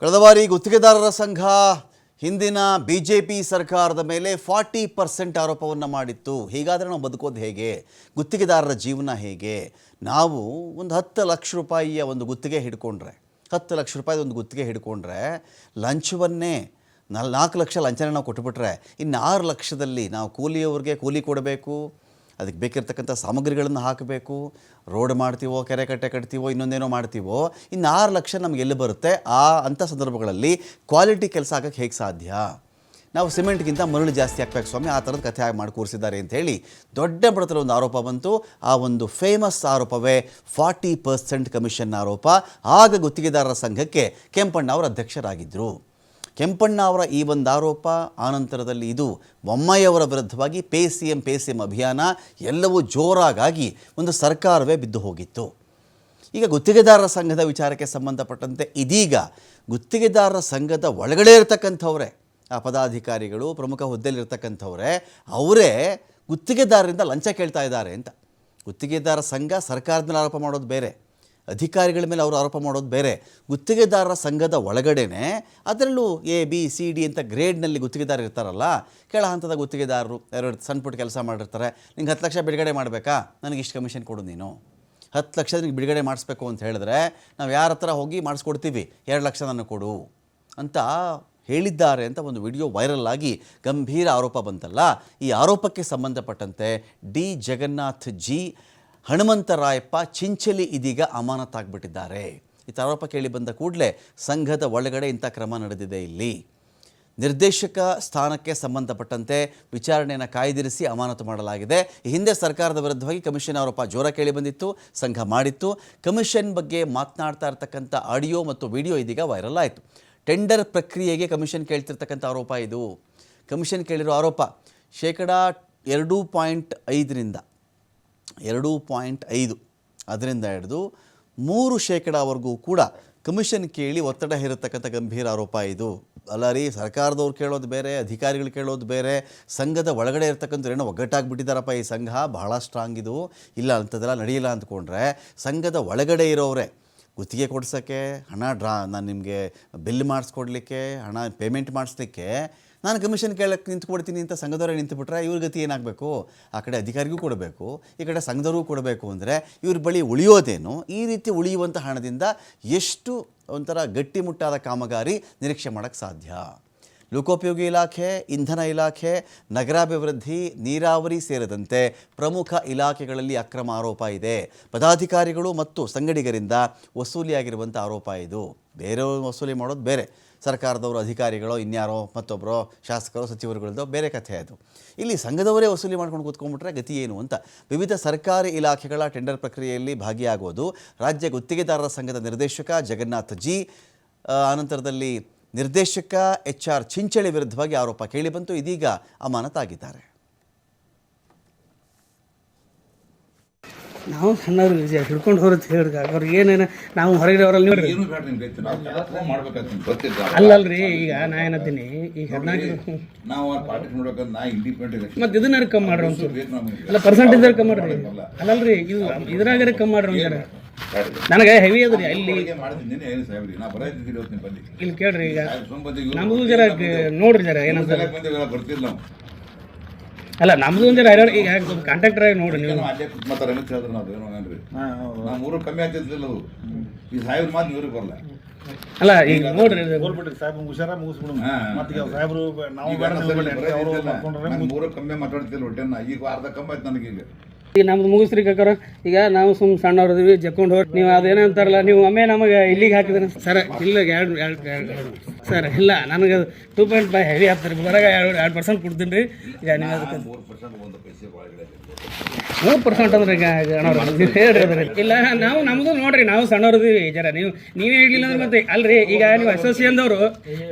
ಕಳೆದ ಬಾರಿ ಗುತ್ತಿಗೆದಾರರ ಸಂಘ ಹಿಂದಿನ ಬಿಜೆಪಿ ಸರ್ಕಾರದ ಮೇಲೆ 40% ಆರೋಪವನ್ನು ಮಾಡಿತ್ತು. ಹೀಗಾದರೆ ನಾವು ಬದುಕೋದು ಹೇಗೆ? ಗುತ್ತಿಗೆದಾರರ ಜೀವನ ಹೇಗೆ? ನಾವು ಒಂದು 10 ಲಕ್ಷ ರೂಪಾಯಿಯ ಒಂದು ಗುತ್ತಿಗೆ ಹಿಡ್ಕೊಂಡ್ರೆ 10 ಲಕ್ಷ ರೂಪಾಯಿದ ಒಂದು ಗುತ್ತಿಗೆ ಹಿಡ್ಕೊಂಡ್ರೆ ಲಂಚವನ್ನೇ 4 ಲಕ್ಷ ಲಂಚನ ನಾವು ಕೊಟ್ಟುಬಿಟ್ರೆ ಇನ್ನು 6 ಲಕ್ಷದಲ್ಲಿ ನಾವು ಕೂಲಿಯವರಿಗೆ ಕೂಲಿ ಕೊಡಬೇಕು, ಅದಕ್ಕೆ ಬೇಕಿರ್ತಕ್ಕಂಥ ಸಾಮಗ್ರಿಗಳನ್ನು ಹಾಕಬೇಕು, ರೋಡ್ ಮಾಡ್ತೀವೋ, ಕೆರೆ ಕಟ್ಟೆ ಕಟ್ತೀವೋ, ಇನ್ನೊಂದೇನೋ ಮಾಡ್ತೀವೋ, ಇನ್ನು 6 ಲಕ್ಷ ನಮಗೆ ಎಲ್ಲಿ ಬರುತ್ತೆ? ಅಂಥ ಸಂದರ್ಭಗಳಲ್ಲಿ ಕ್ವಾಲಿಟಿ ಕೆಲಸ ಆಗೋಕ್ಕೆ ಹೇಗೆ ಸಾಧ್ಯ? ನಾವು ಸಿಮೆಂಟ್ಗಿಂತ ಮರಳು ಜಾಸ್ತಿ ಹಾಕ್ಬೇಕು ಸ್ವಾಮಿ, ಆ ಥರದ ಕಥೆ ಮಾಡಿ ಕೂರಿಸಿದ್ದಾರೆ ಅಂಥೇಳಿ ದೊಡ್ಡ ಬಡತನ ಒಂದು ಆರೋಪ ಬಂತು. ಆ ಒಂದು ಫೇಮಸ್ ಆರೋಪವೇ 40% ಕಮಿಷನ್ ಆರೋಪ. ಆಗ ಗುತ್ತಿಗೆದಾರರ ಸಂಘಕ್ಕೆ ಕೆಂಪಣ್ಣ ಅವರು ಅಧ್ಯಕ್ಷರಾಗಿದ್ದರು. ಕೆಂಪಣ್ಣ ಅವರ ಈ ಒಂದು ಆರೋಪ ಆನಂತರದಲ್ಲಿ ಇದು ಬೊಮ್ಮಾಯಿಯವರ ವಿರುದ್ಧವಾಗಿ ಪೇ ಸಿ ಎಂ ಅಭಿಯಾನ ಎಲ್ಲವೂ ಜೋರಾಗಿ ಒಂದು ಸರ್ಕಾರವೇ ಬಿದ್ದು ಹೋಗಿತ್ತು. ಈಗ ಗುತ್ತಿಗೆದಾರರ ಸಂಘದ ವಿಚಾರಕ್ಕೆ ಸಂಬಂಧಪಟ್ಟಂತೆ ಇದೀಗ ಗುತ್ತಿಗೆದಾರರ ಸಂಘದ ಒಳಗಡೆ ಇರತಕ್ಕಂಥವರೇ, ಆ ಪದಾಧಿಕಾರಿಗಳು, ಪ್ರಮುಖ ಹುದ್ದೆಯಲ್ಲಿರ್ತಕ್ಕಂಥವರೇ ಅವರೇ ಗುತ್ತಿಗೆದಾರರಿಂದ ಲಂಚ ಕೇಳ್ತಾ ಇದ್ದಾರೆ ಅಂತ. ಗುತ್ತಿಗೆದಾರರ ಸಂಘ ಸರ್ಕಾರದ ಮೇಲೆ ಆರೋಪ ಮಾಡೋದು ಬೇರೆ, ಅಧಿಕಾರಿಗಳ ಮೇಲೆ ಅವರು ಆರೋಪ ಮಾಡೋದು ಬೇರೆ. ಗುತ್ತಿಗೆದಾರರ ಸಂಘದ ಒಳಗಡೆನೇ ಅದರಲ್ಲೂ ABCD ಅಂತ ಗ್ರೇಡ್ನಲ್ಲಿ ಗುತ್ತಿಗೆದಾರರು ಇರ್ತಾರಲ್ಲ, ಕೆಳ ಹಂತದ ಗುತ್ತಿಗೆದಾರರು ಎರಡು ಸಣ್ಣ ಪುಟ್ಟ ಕೆಲಸ ಮಾಡಿರ್ತಾರೆ. ನಿಂಗೆ 10 ಲಕ್ಷ ಬಿಡುಗಡೆ ಮಾಡಬೇಕಾ, ನನಗೆ ಇಷ್ಟು ಕಮಿಷನ್ ಕೊಡು, ನೀನು 10 ಲಕ್ಷ ನಿಂಗೆ ಬಿಡುಗಡೆ ಮಾಡಿಸ್ಬೇಕು ಅಂತ ಹೇಳಿದ್ರೆ ನಾವು ಯಾರ ಹತ್ರ ಹೋಗಿ ಮಾಡಿಸ್ಕೊಡ್ತೀವಿ, 2 ಲಕ್ಷ ನನಗೆ ಕೊಡು ಅಂತ ಹೇಳಿದ್ದಾರೆ ಅಂತ ಒಂದು ವಿಡಿಯೋ ವೈರಲ್ ಆಗಿ ಗಂಭೀರ ಆರೋಪ ಬಂತಲ್ಲ. ಈ ಆರೋಪಕ್ಕೆ ಸಂಬಂಧಪಟ್ಟಂತೆ ಡಿ ಜಗನ್ನಾಥ್ ಜಿ, ಹನುಮಂತರಾಯಪ್ಪ ಚಿಂಚಲಿ ಇದೀಗ ಅಮಾನತಾಗ್ಬಿಟ್ಟಿದ್ದಾರೆ. ಈ ಆರೋಪ ಕೇಳಿ ಬಂದ ಕೂಡಲೇ ಸಂಘದ ಒಳಗಡೆ ಇಂಥ ಕ್ರಮ ನಡೆದಿದೆ. ಇಲ್ಲಿ ನಿರ್ದೇಶಕ ಸ್ಥಾನಕ್ಕೆ ಸಂಬಂಧಪಟ್ಟಂತೆ ವಿಚಾರಣೆಯನ್ನು ಕಾಯ್ದಿರಿಸಿ ಅಮಾನತು ಮಾಡಲಾಗಿದೆ. ಈ ಹಿಂದೆ ಸರ್ಕಾರದ ವಿರುದ್ಧವಾಗಿ ಕಮಿಷನ್ ಆರೋಪ ಜೋರ ಕೇಳಿ ಬಂದಿತ್ತು, ಸಂಘ ಮಾಡಿತ್ತು. ಕಮಿಷನ್ ಬಗ್ಗೆ ಮಾತನಾಡ್ತಾ ಇರ್ತಕ್ಕಂಥ ಆಡಿಯೋ ಮತ್ತು ವಿಡಿಯೋ ಇದೀಗ ವೈರಲ್ ಆಯಿತು. ಟೆಂಡರ್ ಪ್ರಕ್ರಿಯೆಗೆ ಕಮಿಷನ್ ಕೇಳ್ತಿರ್ತಕ್ಕಂಥ ಆರೋಪ ಇದು. ಕಮಿಷನ್ ಕೇಳಿರೋ ಆರೋಪ 2.5% 2.5 ಅದರಿಂದ ಹಿಡಿದು 3% ಕೂಡ ಕಮಿಷನ್ ಕೇಳಿ ಒತ್ತಡ ಹೇರತಕ್ಕಂಥ ಗಂಭೀರ ಆರೋಪ ಇದು. ಅಲ್ಲ ರೀ, ಸರ್ಕಾರದವ್ರು ಕೇಳೋದು ಬೇರೆ, ಅಧಿಕಾರಿಗಳು ಕೇಳೋದು ಬೇರೆ. ಸಂಘದ ಒಳಗಡೆ ಇರ್ತಕ್ಕಂಥ ಏನೋ ಒಗ್ಗಟ್ಟಾಗಿಬಿಟ್ಟಿದ್ದಾರಪ್ಪ ಈ ಸಂಘ, ಬಹಳ ಸ್ಟ್ರಾಂಗ್ ಇದು, ಇಲ್ಲ ಅಂಥದ್ದೆಲ್ಲ ನಡೆಯಿಲ್ಲ ಅಂದ್ಕೊಂಡ್ರೆ ಸಂಘದ ಒಳಗಡೆ ಇರೋರೆ ಗುತ್ತಿಗೆ ಕೊಡ್ಸೋಕ್ಕೆ ಹಣ ನಾನು ನಿಮಗೆ ಬಿಲ್ ಮಾಡಿಸ್ಕೊಡ್ಲಿಕ್ಕೆ, ಹಣ ಪೇಮೆಂಟ್ ಮಾಡಿಸ್ಲಿಕ್ಕೆ ನಾನು ಕಮಿಷನ್ ಕೇಳಕ್ಕೆ ನಿಂತ್ಕೊಡ್ತೀನಿ ಅಂತ ಸಂಘದವರೇ ನಿಂತುಬಿಟ್ರೆ ಇವ್ರ ಗತಿ ಏನಾಗಬೇಕು? ಆ ಕಡೆ ಅಧಿಕಾರಿಗೂ ಕೊಡಬೇಕು, ಈ ಕಡೆ ಸಂಘದವ್ರಿಗೂ ಕೊಡಬೇಕು ಅಂದರೆ ಇವ್ರ ಬಳಿ ಉಳಿಯೋದೇನು? ಈ ರೀತಿ ಉಳಿಯುವಂಥ ಹಣದಿಂದ ಎಷ್ಟು ಒಂಥರ ಗಟ್ಟಿಮುಟ್ಟಾದ ಕಾಮಗಾರಿ ನಿರೀಕ್ಷೆ ಮಾಡೋಕ್ಕೆ ಸಾಧ್ಯ? ಲೋಕೋಪಯೋಗಿ ಇಲಾಖೆ, ಇಂಧನ ಇಲಾಖೆ, ನಗರಾಭಿವೃದ್ಧಿ, ನೀರಾವರಿ ಸೇರಿದಂತೆ ಪ್ರಮುಖ ಇಲಾಖೆಗಳಲ್ಲಿ ಅಕ್ರಮ ಆರೋಪ ಇದೆ. ಪದಾಧಿಕಾರಿಗಳು ಮತ್ತು ಸಂಗಡಿಗರಿಂದ ವಸೂಲಿಯಾಗಿರುವಂಥ ಆರೋಪ ಇದು. ಬೇರೆಯವರು ವಸೂಲಿ ಮಾಡೋದು ಬೇರೆ, ಸರ್ಕಾರದವರು, ಅಧಿಕಾರಿಗಳು, ಇನ್ಯಾರೋ ಮತ್ತೊಬ್ಬರು ಶಾಸಕರು, ಸಚಿವರುಗಳದ್ದು ಬೇರೆ ಕಥೆ ಅದು. ಇಲ್ಲಿ ಸಂಘದವರೇ ವಸೂಲಿ ಮಾಡ್ಕೊಂಡು ಕೂತ್ಕೊಂಡ್ಬಿಟ್ರೆ ಗತಿ ಏನು ಅಂತ. ವಿವಿಧ ಸರ್ಕಾರಿ ಇಲಾಖೆಗಳ ಟೆಂಡರ್ ಪ್ರಕ್ರಿಯೆಯಲ್ಲಿ ಭಾಗಿಯಾಗುವುದು ರಾಜ್ಯ ಗುತ್ತಿಗೆದಾರರ ಸಂಘದ ನಿರ್ದೇಶಕ ಜಗನ್ನಾಥ್ ಜಿ, ಅನಂತರದಲ್ಲಿ ನಿರ್ದೇಶಕ HR ಚಿಂಚಳಿ ವಿರುದ್ಧವಾಗಿ ಆರೋಪ ಕೇಳಿಬಂತು. ಇದೀಗ ಅಮಾನತಾಗಿದ್ದಾರೆ. ನಾವು ಸಣ್ಣವ್ರು ಹಿಡ್ಕೊಂಡು ಹೋಗುತ್ತೆ ಹೇಳಿದಾಗ ಅವ್ರಿಗೆ ಏನೇನು ನಾವು ಹೊರಗಡೆ ಅವರಲ್ಲಿ ನೋಡ್ರಿ ಅಲ್ಲಲ್ರಿ. ಈಗ ನಾ ಏನತ್ತೀನಿ, ಈಗ 14 ಮತ್ತೆ ಇದನ್ನ ಕಮ್ಮಿ ಮಾಡ್ರಿ ಒಂದು ಅಲ್ಲ, ಪರ್ಸೆಂಟೇಜ್ ಕಮ್ಮಿ ಮಾಡ್ರಿ. ಅಲ್ಲಲ್ರಿ, ಇದು ಇದ್ರಾಗ ಕಮ್ಮಿ ಮಾಡ್ರಿ ಒಂದಾರ. ನನಗೆ ಹೆವಿ ಅದ್ರಿ ಅಲ್ಲಿ. ಇಲ್ಲಿ ಕೇಳ್ರಿ, ಈಗ ನಮಗೂ ಜರ ನೋಡ್ರಿ ಜರ ಏನಂತ. ಅಲ್ಲ, ನಮ್ದು ಒಂದು ಈಗ ಕಾಂಟ್ರಾಕ್ಟರ್ ಆಗಿ ನೋಡ್ರಿ ನೀವು. ಅಲ್ಲ ಈಗ ನೋಡ್ರಿ ಈಗ ನಮ್ದು ಮುಗಿಸ್ರಿ ಕಾಕಾರ. ಈಗ ನಾವು ಸಣ್ಣವ್ರದಿವಿ, ಜಕ್ಕೊಂಡು ಹೋಗಿ ನೀವು ಅದೇನೋ ಅಂತಾರಲ್ಲ, ನೀವು ಒಮ್ಮೆ ನಮಗೆ ಇಲ್ಲಿಗೆ ಹಾಕಿದ್ರೆ ಸರ್ ಇಲ್ಲ 2 ಸರ್ ಇಲ್ಲ, ನನಗೆ 2.5 ಹೆವಿ ಆಗ್ತಾರೆ, ಬರಾಗ 2% ಕೊಡ್ತೀನಿ ರೀ. ಈಗ ನೀವು ಅದಕ್ಕೆ 3% ಅಂದ್ರೆ ಈಗ ಹೇಳ್ರಿ ಅದ್ರಿ. ಇಲ್ಲ, ನಾವು ನಮ್ಮದು ನೋಡ್ರಿ, ನಾವು ಸಣ್ಣವ್ರದಿವಿ ಜರ. ನೀವೇ ಹಿಡ್ಲಿಲ್ಲ ಅಂದ್ರೆ ಮತ್ತೆ ಅಲ್ರಿ. ಈಗ ನೀವು ಅಸೋಸಿಯೇಷನ್ದವರು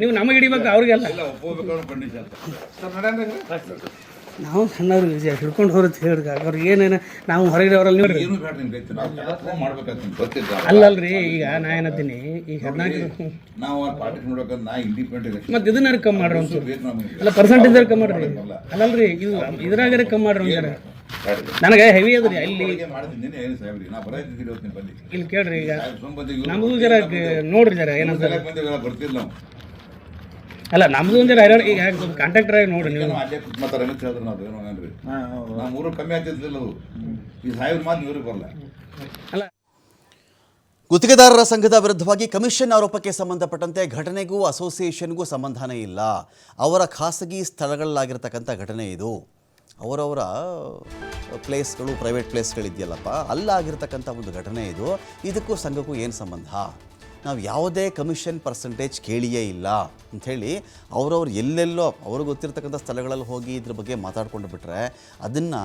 ನೀವು ನಮಗೆ ಹಿಡಿಬೇಕು, ಅವ್ರಿಗೆಲ್ಲ ನಾವು ಸಣ್ಣವ್ರು ಹಿಡ್ಕೊಂಡು ಹೋಗುತ್ತೆ ಹೇಳಿದಾಗ ಅವ್ರಿಗೆ ಏನೇನು ನಾವು ಹೊರಗಡೆ ಅವರಲ್ಲಿ ನೋಡ್ರಿ ಅಲ್ಲಲ್ರಿ. ಈಗ ನಾ ಏನತ್ತೀನಿ, ಈಗ 14 ಮತ್ತೆ ಇದನ್ನ ಕಮ್ಮಿ ಮಾಡ್ರಿ ಒಂದು ಅಲ್ಲ, ಪರ್ಸೆಂಟೇಜ್ ಕಮ್ಮಿ ಮಾಡ್ರಿ. ಅಲ್ಲಲ್ರಿ, ಇದು ಇದ್ರಾಗ ಕಮ್ಮಿ ಮಾಡ್ರಿ ಒಂದಾರ. ನನಗೆ ಹೆವಿ ಅದ್ರಿ ಅಲ್ಲಿ ಮಾಡ್ತಿದ್ದೀನಿ ಏನು ಸಾಹೇಬ್ರಿ ನಾ ಬರತ್ತಿದ್ದೀನಿ ಇವತ್ತಿನ ಬಂದು ಇಲ್ಲಿ ಕೇಳ್ರಿ ಈಗ ಸೋಮಪತಿ ನಮ್ದು ಜರ ನೋಡ್ರಿ ಜರ ಏನಂತ ಬರ್ತಿಲ್ಲ ನಾವು ಅಲ್ಲ ನಮ್ದು ಒಂದು ಜರ ಈಗ ಸ್ವಲ್ಪ ಕಾಂಟ್ಯಾಕ್ಟರ್ ಆಗಿ ನೋಡ್ರಿ ನೀವು ಅಲ್ಲೇ ಮಾತಾಡ ಹೇಳಿದ್ರೆ ನಾವು ಏನೋ ಏನ್ರಿ ನಾವು ಮೂರು ಕಮ್ಮಿ ಆಗ್ತಿರ್ಲಿಲ್ಲ ಅದು ಈ ಸಾಹೇಬ್ರ ಮಾತು ಇವ್ರಿಗೆ ಬರಲ್ಲ ಅಲ್ಲ ಗುತ್ತಿಗೆದಾರರ ಸಂಘದ ವಿರುದ್ಧವಾಗಿ ಕಮಿಷನ್ ಆರೋಪಕ್ಕೆ ಸಂಬಂಧಪಟ್ಟಂತೆ ಘಟನೆಗೂ ಅಸೋಸಿಯೇಷನ್ಗೂ ಸಂಬಂಧನೇ ಇಲ್ಲ. ಅವರ ಖಾಸಗಿ ಸ್ಥಳಗಳಲ್ಲಾಗಿರ್ತಕ್ಕಂಥ ಘಟನೆ ಇದು. ಅವರವರ ಪ್ಲೇಸ್ಗಳು, ಪ್ರೈವೇಟ್ ಪ್ಲೇಸ್ಗಳಿದೆಯಲ್ಲಪ್ಪ, ಅಲ್ಲಾಗಿರ್ತಕ್ಕಂಥ ಒಂದು ಘಟನೆ ಇದು. ಇದಕ್ಕೂ ಸಂಘಕ್ಕೂ ಏನು ಸಂಬಂಧ? ನಾವು ಯಾವುದೇ ಕಮಿಷನ್ ಪರ್ಸೆಂಟೇಜ್ ಕೇಳಿಯೇ ಇಲ್ಲ ಅಂಥೇಳಿ ಅವರವ್ರು ಎಲ್ಲೆಲ್ಲೋ ಅವ್ರಿಗೆ ಗೊತ್ತಿರ್ತಕ್ಕಂಥ ಸ್ಥಳಗಳಲ್ಲಿ ಹೋಗಿ ಇದ್ರ ಬಗ್ಗೆ ಮಾತಾಡ್ಕೊಂಡು ಬಿಟ್ಟರೆ ಅದನ್ನು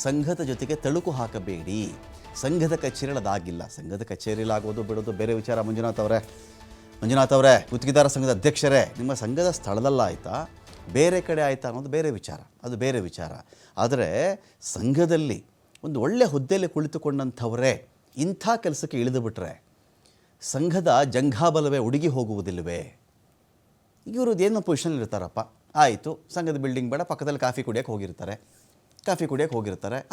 ಸಂಘದ ಜೊತೆಗೆ ತಳುಕು ಹಾಕಬೇಡಿ. ಸಂಘದ ಕಚೇರಿಯಲ್ಲಿ ಅದಾಗಿಲ್ಲ. ಸಂಘದ ಕಚೇರಿಯಲ್ಲಿ ಆಗೋದು ಬಿಡೋದು ಬೇರೆ ವಿಚಾರ. ಮಂಜುನಾಥ್ ಅವರೇ ಗುತ್ತಿಗೆದಾರ ಸಂಘದ ಅಧ್ಯಕ್ಷರೇ, ನಿಮ್ಮ ಸಂಘದ ಸ್ಥಳದಲ್ಲಾಯ್ತಾ ಬೇರೆ ಕಡೆ ಆಯಿತಾ ಅನ್ನೋದು ಬೇರೆ ವಿಚಾರ, ಅದು ಬೇರೆ ವಿಚಾರ. ಆದರೆ ಸಂಘದಲ್ಲಿ ಒಂದು ಒಳ್ಳೆ ಹುದ್ದೆಯಲ್ಲಿ ಕುಳಿತುಕೊಂಡಂಥವರೇ ಇಂಥ ಕೆಲಸಕ್ಕೆ ಇಳಿದು ಬಿಟ್ಟರೆ ಸಂಘದ ಜಂಘಾಬಲವೇ ಉಡುಗಿ ಹೋಗುವುದಿಲ್ಲವೇ? ಇವರು ಏನೋ ಪೊಸಿಷನಲ್ಲಿ ಇರ್ತಾರಪ್ಪ, ಆಯಿತು ಸಂಘದ ಬಿಲ್ಡಿಂಗ್ ಬೇಡ, ಪಕ್ಕದಲ್ಲಿ ಕಾಫಿ ಕುಡಿಯೋಕ್ಕೆ ಹೋಗಿರ್ತಾರೆ.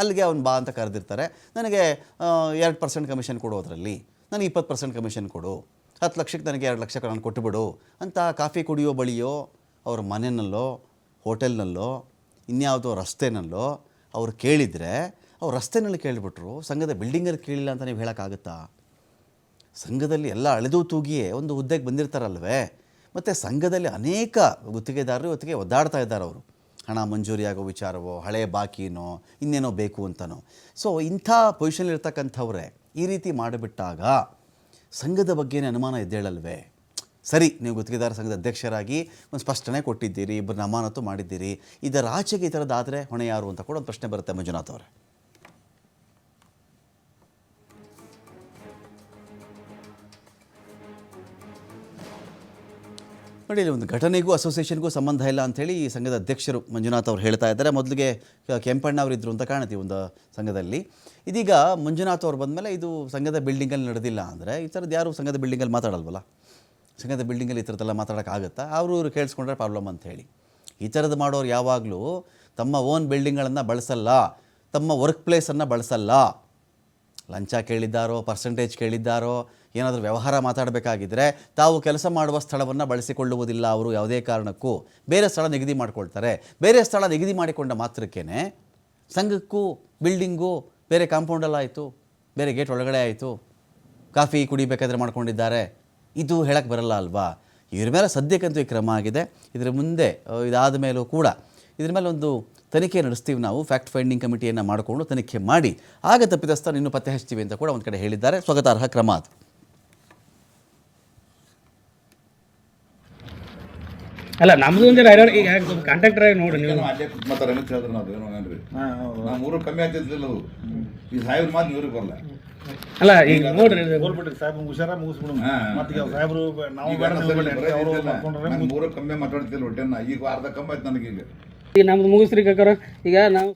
ಅಲ್ಲಿಗೆ ಅವ್ನು ಬಾ ಅಂತ ಕರೆದಿರ್ತಾರೆ. ನನಗೆ 2% ಕಮಿಷನ್ ಕೊಡೋದ್ರಲ್ಲಿ ನನಗೆ 20% ಕಮಿಷನ್ ಕೊಡು, 10 ಲಕ್ಷಕ್ಕೆ ನನಗೆ 2 ಲಕ್ಷ ನಾನು ಕೊಟ್ಟುಬಿಡು ಅಂತ ಕಾಫಿ ಕುಡಿಯೋ ಬಳಿಯೋ, ಅವ್ರ ಮನೆಯಲ್ಲೋ, ಹೋಟೆಲ್ನಲ್ಲೋ, ಇನ್ಯಾವುದೋ ರಸ್ತೆನಲ್ಲೋ ಅವ್ರು ಕೇಳಿದರೆ, ಅವ್ರು ರಸ್ತೆನಲ್ಲಿ ಕೇಳಿಬಿಟ್ರು, ಸಂಘದ ಬಿಲ್ಡಿಂಗಲ್ಲಿ ಕೇಳಿಲ್ಲ ಅಂತ ನೀವು ಹೇಳೋಕ್ಕಾಗುತ್ತಾ? ಸಂಘದಲ್ಲಿ ಎಲ್ಲ ಅಳೆದು ತೂಗಿಯೇ ಒಂದು ಹುದ್ದೆಗೆ ಬಂದಿರ್ತಾರಲ್ವೇ. ಮತ್ತು ಸಂಘದಲ್ಲಿ ಅನೇಕ ಗುತ್ತಿಗೆದಾರರು ಇವತ್ತಿಗೆ ಒದ್ದಾಡ್ತಾ ಇದ್ದಾರೆ. ಅವರು ಹಣ ಮಂಜೂರಿ ಆಗೋ ವಿಚಾರವೋ, ಹಳೆಯ ಬಾಕಿನೋ, ಇನ್ನೇನೋ ಬೇಕು ಅಂತನೋ. ಸೊ ಇಂಥ ಪೊಸಿಷನಲ್ಲಿರ್ತಕ್ಕಂಥವ್ರೆ ಈ ರೀತಿ ಮಾಡಿಬಿಟ್ಟಾಗ ಸಂಘದ ಬಗ್ಗೆನೇ ಅನುಮಾನ ಎದ್ದೇಳಲ್ವೇ? ಸರಿ, ನೀವು ಗುತ್ತಿಗೆದಾರ ಸಂಘದ ಅಧ್ಯಕ್ಷರಾಗಿ ಒಂದು ಸ್ಪಷ್ಟನೆ ಕೊಟ್ಟಿದ್ದೀರಿ, ಇಬ್ಬರನ್ನ ಅಮಾನತು ಮಾಡಿದ್ದೀರಿ, ಇದರ ಆಚೆಗೆ ಈ ಥರದ್ದಾದರೆ ಹೊಣೆ ಯಾರು ಅಂತ ಕೂಡ ಒಂದು ಪ್ರಶ್ನೆ ಬರುತ್ತೆ ಮಂಜುನಾಥ್ ಅವರೇ. ನೋಡಿ, ಇಲ್ಲಿ ಒಂದು ಘಟನೆಗೂ ಅಸೋಸಿಯೇಷನ್ಗೂ ಸಂಬಂಧ ಇಲ್ಲ ಅಂಥೇಳಿ ಈ ಸಂಘದ ಅಧ್ಯಕ್ಷರು ಮಂಜುನಾಥ್ ಅವರು ಹೇಳ್ತಾ ಇದ್ದಾರೆ. ಮೊದಲಿಗೆ ಕೆಂಪಣ್ಣ ಅವರು ಇದ್ದರು ಅಂತ ಕಾಣ್ತೀವಿ ಒಂದು ಸಂಘದಲ್ಲಿ. ಇದೀಗ ಮಂಜುನಾಥ್ ಅವ್ರು ಬಂದಮೇಲೆ ಇದು ಸಂಘದ ಬಿಲ್ಡಿಂಗಲ್ಲಿ ನಡೆದಿಲ್ಲ ಅಂದರೆ ಈ ಥರದ್ದು ಯಾರು ಸಂಘದ ಬಿಲ್ಡಿಂಗಲ್ಲಿ ಮಾತಾಡಲ್ವಲ್ಲ. ಸಂಘದ ಬಿಲ್ಡಿಂಗಲ್ಲಿ ಈ ಥರದ್ದೆಲ್ಲ ಮಾತಾಡೋಕ್ಕಾಗುತ್ತಾ? ಅವರು ಕೇಳಿಸ್ಕೊಂಡ್ರೆ ಪ್ರಾಬ್ಲಮ್ ಅಂಥೇಳಿ. ಈ ಥರದ್ದು ಮಾಡೋರು ಯಾವಾಗಲೂ ತಮ್ಮ ಓನ್ ಬಿಲ್ಡಿಂಗ್ಗಳನ್ನು ಬಳಸಲ್ಲ, ತಮ್ಮ ವರ್ಕ್ ಪ್ಲೇಸನ್ನು ಬಳಸಲ್ಲ. ಲಂಚ ಕೇಳಿದ್ದಾರೋ, ಪರ್ಸೆಂಟೇಜ್ ಕೇಳಿದ್ದಾರೋ, ಏನಾದರೂ ವ್ಯವಹಾರ ಮಾತಾಡಬೇಕಾಗಿದ್ದರೆ ತಾವು ಕೆಲಸ ಮಾಡುವ ಸ್ಥಳವನ್ನು ಬಳಸಿಕೊಳ್ಳುವುದಿಲ್ಲ. ಅವರು ಯಾವುದೇ ಕಾರಣಕ್ಕೂ ಬೇರೆ ಸ್ಥಳ ನಿಗದಿ ಮಾಡಿಕೊಳ್ತಾರೆ. ಬೇರೆ ಸ್ಥಳ ನಿಗದಿ ಮಾಡಿಕೊಂಡ ಮಾತ್ರಕ್ಕೇ ಸಂಘಕ್ಕೂ ಬಿಲ್ಡಿಂಗು ಬೇರೆ ಕಾಂಪೌಂಡಲ್ಲಾಯಿತು, ಬೇರೆ ಗೇಟ್ ಒಳಗಡೆ ಆಯಿತು, ಕಾಫಿ ಕುಡಿಬೇಕಾದ್ರೆ ಮಾಡ್ಕೊಂಡಿದ್ದಾರೆ, ಇದು ಹೇಳಕ್ಕೆ ಬರಲ್ಲ ಅಲ್ವಾ? ಇವ್ರ ಮೇಲೆ ಸದ್ಯಕ್ಕಂತೂ ಈ ಕ್ರಮ ಆಗಿದೆ. ಇದರ ಮುಂದೆ ಇದಾದ ಮೇಲೂ ಕೂಡ ಇದ್ರ ಮೇಲೆ ಒಂದು ತನಿಖೆ ನಡೆಸ್ತೀವಿ ನಾವು, ಫ್ಯಾಕ್ಟ್ ಫೈಂಡಿಂಗ್ ಕಮಿಟಿಯನ್ನು ಮಾಡಿಕೊಂಡು ತನಿಖೆ ಮಾಡಿ ಆಗ ತಪ್ಪಿತಸ್ಥರನ್ನು ಇನ್ನೂ ಪತ್ತೆ ಹಚ್ತೀವಿ ಅಂತ ಕೂಡ ಒಂದು ಕಡೆ ಹೇಳಿದ್ದಾರೆ. ಸ್ವಾಗತಾರ್ಹ ಕ್ರಮ ಅದು. ಅಲ್ಲ ನಮ್ದು ಒಂದು ಈಗ ಸ್ವಲ್ಪ ಕಾಂಟ್ಯಾಕ್ಟರ್ ಆಗಿ ನೋಡ್ರಿ ನೀವು ಅಲ್ಲೇ ಮಾತಾಡ ಹೇಳಿದ್ರೆ ನಾವು ಏನೋ ಏನ್ರಿ ನಾವು ಮೂರು ಕಮ್ಮಿ ಆಗ್ತಿರ್ಲಿಲ್ಲ ಅದು ಈ ಸಾಹೇಬ್ರ ಮಾತು ಇವ್ರಿಗೆ ಬರಲ್ಲ. ಅಲ್ಲ ಈಗ ನೋಡ್ರಿ ಸಾಹೇಬ್ ಹುಷಾರ ಮುಗಿಸ್ಬಿಡು. ಸಾಹೇಬ್ರು ಮೂರು ಕಮ್ಮಿ ಮಾತಾಡ್ತಿಲ್ಲ ಹೊಟ್ಟೆನ, ಈಗ ಅರ್ಧ ಕಮ್ಮಿ ಆಯ್ತು ನನಗೀಗ. ಈಗ ನಮ್ದು ಮುಗಿಸ್ರಿ ಕಾಕಾರ. ಈಗ ನಾವು